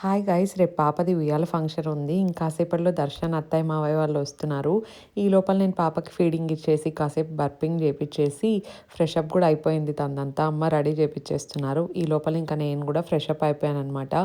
Hi guys, రేపు పాపది ఉయ్యాల ఫంక్షన్ ఉంది. ఇంకాసేపట్లో దర్శన్ అత్తయ్య మావయ్య వాళ్ళు వస్తున్నారు. ఈ లోపల నేను పాపకి ఫీడింగ్ ఇచ్చేసి కాసేపు బర్పింగ్ చేపించేసి ఫ్రెష్ అప్ కూడా అయిపోయింది. తనంతా అమ్మ రెడీ చేపించేస్తున్నారు. ఈ లోపల ఇంకా నేను కూడా ఫ్రెష్ అప్ అయిపోయాను అనమాట.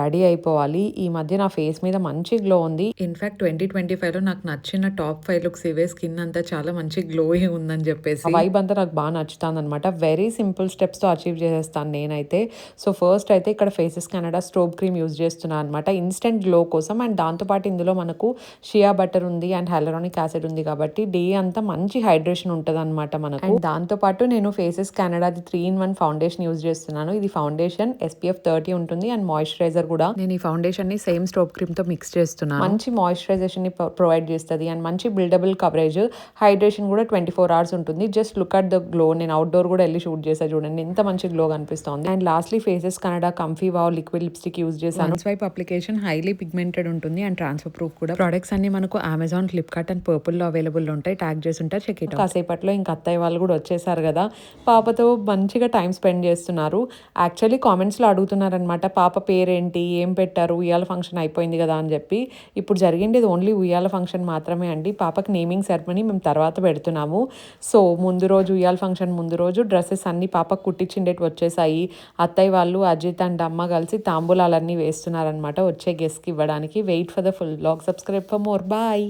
రెడీ అయిపోవాలి. ఈ మధ్య నా ఫేస్ మీద మంచి గ్లో ఉంది. ఇన్ఫాక్ట్ 2025లో నాకు నచ్చిన టాప్ 5 లుక్స్ ఇవే. స్కిన్ అంతా చాలా మంచి గ్లోయి ఉందని చెప్పేసి వైబ్ అంతా నాకు బాగా నచ్చుతుంది అనమాట. వెరీ సింపుల్ స్టెప్స్తో అచీవ్ చేసేస్తాను నేనైతే. సో ఫస్ట్ అయితే ఇక్కడ faces Canada strobe cream use చేస్తున్నాను అనమాట, ఇన్స్టెంట్ గ్లో కోసం. అండ్ దాంతోపాటు ఇందులో మనకు షియా బటర్ ఉంది అండ్ హైలరానిక్ యాసిడ్ ఉంది కాబట్టి డే అంతా మంచి హైడ్రేషన్ ఉంటుంది అనమాట మనకు. అండ్ దాంతోపాటు నేను ఫేసెస్ కెనడాది 3-in-1 ఫౌండేషన్ యూజ్ చేస్తున్నాను. ఇది ఫౌండేషన్ SPF 30 ఉంటుంది అండ్ మాయిశ్చరైజర్ కూడా. నేను ఈ ఫౌండేషన్ ని సేమ్ స్ట్రోబ్ క్రీమ్ తో మిక్స్ చేస్తున్నాను. మంచి మాయిశ్చరైజేషన్ ని ప్రొవైడ్ చేస్తుంది అండ్ మంచి బిల్డబుల్ కవరేజ్, హైడ్రేషన్ కూడా 24 hours ఉంటుంది. Just look at the glow. నేను అవుట్డోర్ కూడా వెళ్ళి షూట్ చేసా, చూడండి ఎంత మంచి గ్లో కనిపిస్తుంది. And lastly faces Canada comfy wow liquid lipstick use చేశాను. స్వైప్ అప్లికేషన్ హైలీ పిగ్మెంటెడ్ ఉంటుంది అండ్ ట్రాన్స్ఫర్ ప్రూఫ్ కూడా. ప్రొడక్ట్స్ అన్ని మనకు అమెజాన్, ఫ్లిప్కార్ట్ అండ్ పర్పుల్ లో అవైలబుల్ ఉంటాయి. ట్యాగ్ చేసి ఉంటారు, చెక్ ఇట్. కాసేపట్లో ఇంకా అత్తయ్య వాళ్ళు కూడా వచ్చేసారు కదా, పాపతో మంచిగా టైం స్పెండ్ చేస్తున్నారు. యాక్చువల్లీ కామెంట్స్లో అడుగుతున్నారనమాట, పాప పేరేంటి, ఏం పెట్టారు, ఉయ్యాల ఫంక్షన్ అయిపోయింది కదా అని చెప్పి. ఇప్పుడు జరిగింది ఓన్లీ ఉయ్యాల ఫంక్షన్ మాత్రమే అండి. పాపకి నేమింగ్ సెరమనీ మేము తర్వాత పెడుతున్నాము. సో ముందు రోజు ఉయ్యాల ఫంక్షన్ ముందు రోజు డ్రెస్సెస్ అన్ని పాపకు కుట్టించిండేటి వచ్చేసాయి. అత్తయ్య వాళ్ళు, అజిత్ అండ్ అమ్మ కలిసి తాంబూలాలన్నీ వేస్తున్నారనమాట వచ్చే గెస్ట్కి ఇవ్వడానికి. Wait for the full blog. Subscribe for more. Bye.